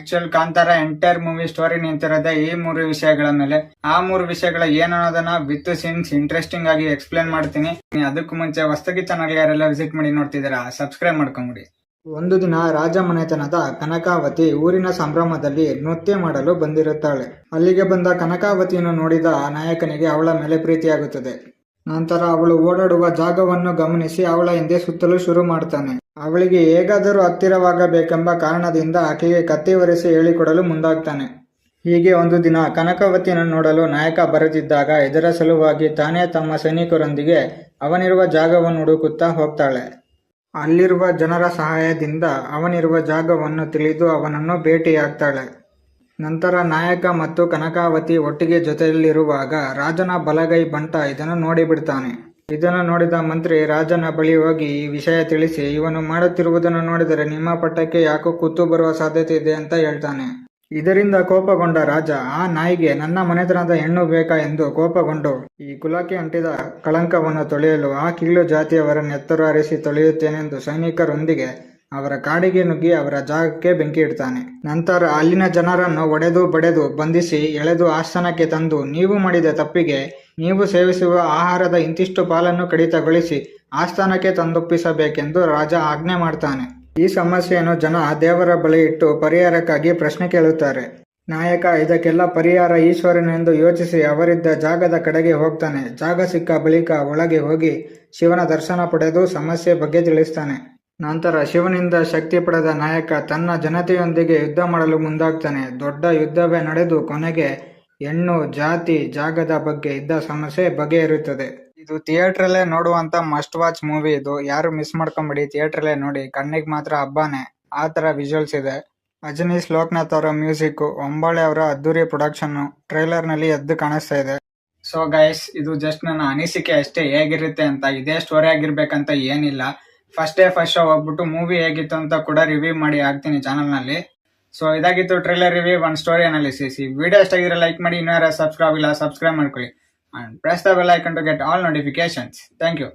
Actual Kantara entire movie story ನಿಂತಿರೋದೇ ಈ 3 ವಿಷಯಗಳ ಮೇಲೆ. ಆ 3 ವಿಷಯಗಳ ಏನನ್ನೋದನ್ನ ವಿತ್ ಸೀನ್ಸ್ ಇಂಟ್ರೆಸ್ಟಿಂಗ್ ಆಗಿ ಎಕ್ಸ್ಪ್ಲೇನ್ ಮಾಡ್ತೀನಿ. ಅದಕ್ಕೂ ಮುಂಚೆ ಹೊಸದಾಗಿ ಚಾನಲ್ ಯಾರೆಲ್ಲ ವಿಸಿಟ್ ಮಾಡಿ ನೋಡ್ತಿದ್ದೀರಾ ಸಬ್ಸ್ಕ್ರೈಬ್ ಮಾಡ್ಕೊಂಬಿಡಿ. ಒಂದು ದಿನ ರಾಜ ಮನೆತನದ ಕನಕಾವತಿ ಊರಿನ ಸಂಭ್ರಮದಲ್ಲಿ ನೃತ್ಯ ಮಾಡಲು ಬಂದಿರುತ್ತಾಳೆ. ಅಲ್ಲಿಗೆ ಬಂದ ಕನಕಾವತಿಯನ್ನು ನೋಡಿದ ನಾಯಕನಿಗೆ ಅವಳ ಮೇಲೆ ಪ್ರೀತಿಯಾಗುತ್ತದೆ. ನಂತರ ಅವಳು ಓಡಾಡುವ ಜಾಗವನ್ನು ಗಮನಿಸಿ ಅವಳ ಹಿಂದೆ ಸುತ್ತಲು ಶುರು ಮಾಡ್ತಾನೆ. ಅವಳಿಗೆ ಹೇಗಾದರೂ ಹತ್ತಿರವಾಗಬೇಕೆಂಬ ಕಾರಣದಿಂದ ಆಕೆಗೆ ಕತ್ತಿ ಒರೆಸಿ ಹೇಳಿಕೊಡಲು ಮುಂದಾಗ್ತಾನೆ. ಹೀಗೆ ಒಂದು ದಿನ ಕನಕಾವತಿಯನ್ನು ನೋಡಲು ನಾಯಕ ಬರೆದಿದ್ದಾಗ ಇದರ ಸಲುವಾಗಿ ತಾನೇ ತಮ್ಮ ಸೈನಿಕರೊಂದಿಗೆ ಅವನಿರುವ ಜಾಗವನ್ನು ಹುಡುಕುತ್ತಾ ಹೋಗ್ತಾಳೆ. ಅಲ್ಲಿರುವ ಜನರ ಸಹಾಯದಿಂದ ಅವನಿರುವ ಜಾಗವನ್ನು ತಿಳಿದು ಅವನನ್ನು ಭೇಟಿಯಾಗ್ತಾಳೆ. ನಂತರ ನಾಯಕ ಮತ್ತು ಕನಕಾವತಿ ಒಟ್ಟಿಗೆ ಜೊತೆಯಲ್ಲಿರುವಾಗ ರಾಜನ ಬಲಗೈ ಬಂಟ ಇದನ್ನು ನೋಡಿಬಿಡ್ತಾನೆ. ಇದನ್ನು ನೋಡಿದ ಮಂತ್ರಿ ರಾಜನ ಬಳಿ ಹೋಗಿ ಈ ವಿಷಯ ತಿಳಿಸಿ, ಇವನು ಮಾಡುತ್ತಿರುವುದನ್ನು ನೋಡಿದರೆ ನಿಮ್ಮ ಪಟ್ಟಕ್ಕೆ ಯಾಕೋ ಕುತ್ತು ಬರುವ ಸಾಧ್ಯತೆ ಇದೆ ಅಂತ ಹೇಳ್ತಾನೆ. ಇದರಿಂದ ಕೋಪಗೊಂಡ ರಾಜ, ಆ ನಾಯಿಗೆ ನನ್ನ ಮನೆತನದ ಹೆಣ್ಣು ಬೇಕಾ ಎಂದು ಕೋಪಗೊಂಡು ಈ ಕುಲಕ್ಕೆ ಅಂಟಿದ ಕಳಂಕವನ್ನು ತೊಳೆಯಲು ಆ ಕೀಳು ಜಾತಿಯವರನ್ನು ಎತ್ತರು ಹಾರಿಸಿ ತೊಳೆಯುತ್ತೇನೆಂದು ಸೈನಿಕರೊಂದಿಗೆ ಅವರ ಕಾಡಿಗೆ ನುಗ್ಗಿ ಅವರ ಜಾಗಕ್ಕೆ ಬೆಂಕಿ ಇಡ್ತಾನೆ. ನಂತರ ಅಲ್ಲಿನ ಜನರನ್ನು ಒಡೆದು ಬಡೆದು ಬಂಧಿಸಿ ಎಳೆದು ಆಸ್ಥಾನಕ್ಕೆ ತಂದು ನೀವು ಮಾಡಿದ ತಪ್ಪಿಗೆ ನೀವು ಸೇವಿಸುವ ಆಹಾರದ ಇಂತಿಷ್ಟು ಪಾಲನ್ನು ಕಡಿತಗೊಳಿಸಿ ಆಸ್ಥಾನಕ್ಕೆ ತಂದೊಪ್ಪಿಸಬೇಕೆಂದು ರಾಜ ಆಜ್ಞೆ ಮಾಡ್ತಾನೆ. ಈ ಸಮಸ್ಯೆಯನ್ನು ಜನ ದೇವರ ಬಳಿ ಇಟ್ಟು ಪರಿಹಾರಕ್ಕಾಗಿ ಪ್ರಶ್ನೆ ಕೇಳುತ್ತಾರೆ. ನಾಯಕ ಇದಕ್ಕೆಲ್ಲ ಪರಿಹಾರ ಈಶ್ವರನೆಂದು ಯೋಚಿಸಿ ಅವರಿದ್ದ ಜಾಗದ ಕಡೆಗೆ ಹೋಗ್ತಾನೆ. ಜಾಗ ಸಿಕ್ಕ ಬಳಿಕ ಒಳಗೆ ಹೋಗಿ ಶಿವನ ದರ್ಶನ ಪಡೆದು ಸಮಸ್ಯೆ ಬಗ್ಗೆ ತಿಳಿಸ್ತಾನೆ. ನಂತರ ಶಿವನಿಂದ ಶಕ್ತಿ ಪಡೆದ ನಾಯಕ ತನ್ನ ಜನತೆಯೊಂದಿಗೆ ಯುದ್ಧ ಮಾಡಲು ಮುಂದಾಗ್ತಾನೆ. ದೊಡ್ಡ ಯುದ್ಧವೇ ನಡೆದು ಕೊನೆಗೆ ಹೆಣ್ಣು ಜಾತಿ ಜಾಗದ ಬಗ್ಗೆ ಇದ್ದ ಸಮಸ್ಯೆ ಬಗೆಹರಿಯುತ್ತದೆ. ಇದು ಥಿಯೇಟ್ರಲ್ಲೇ ನೋಡುವಂತ ಮಸ್ಟ್ ವಾಚ್ ಮೂವಿ. ಇದು ಯಾರು ಮಿಸ್ ಮಾಡ್ಕೊಂಬಿಡಿ, ಥಿಯೇಟ್ರಲ್ಲೇ ನೋಡಿ. ಕಣ್ಣಿಗೆ ಮಾತ್ರ ಹಬ್ಬಾನೆ, ಆ ತರ ವಿಜುವಲ್ಸ್ ಇದೆ. ಅಜನೀಶ್ ಲೋಕನಾಥ್ ಅವರ ಮ್ಯೂಸಿಕ್, ಒಂಬಾಳೆ ಅವರ ಅದ್ದೂರಿ ಪ್ರೊಡಕ್ಷನ್ ಟ್ರೈಲರ್ ನಲ್ಲಿ ಎದ್ದು ಕಾಣಿಸ್ತಾ ಇದೆ. ಸೊ ಗೈಸ್, ಇದು ಜಸ್ಟ್ ನನ್ನ ಅನಿಸಿಕೆ ಅಷ್ಟೇ, ಹೇಗಿರುತ್ತೆ ಅಂತ. ಇದೇ ಸ್ಟೋರಿ ಆಗಿರ್ಬೇಕಂತ ಏನಿಲ್ಲ. ಫಸ್ಟ್ ಶೋ ಹೋಗ್ಬಿಟ್ಟು ಮೂವಿ ಹೇಗಿತ್ತು ಅಂತ ಕೂಡ ರಿವ್ಯೂ ಮಾಡಿ ಹಾಕ್ತೀನಿ ಚಾನಲ್ ನಲ್ಲಿ. ಸೊ ಇದಾಗಿತ್ತು ಟ್ರೈಲರ್ ರಿವ್ಯೂ, ಒಂದು ಸ್ಟೋರಿ ಅನಾಲಿಸಿಸ್. ಈ ವಿಡಿಯೋ ಇಷ್ಟ ಆಗಿದ್ರೆ ಲೈಕ್ ಮಾಡಿ, ಇನ್ನೂ ಯಾರು ಸಬ್ಸ್ಕ್ರೈಬ್ ಇಲ್ಲ ಸಬ್ಸ್ಕ್ರೈಬ್ ಮಾಡ್ಕೊಳ್ಳಿ. And press the bell icon to get all notifications. Thank you.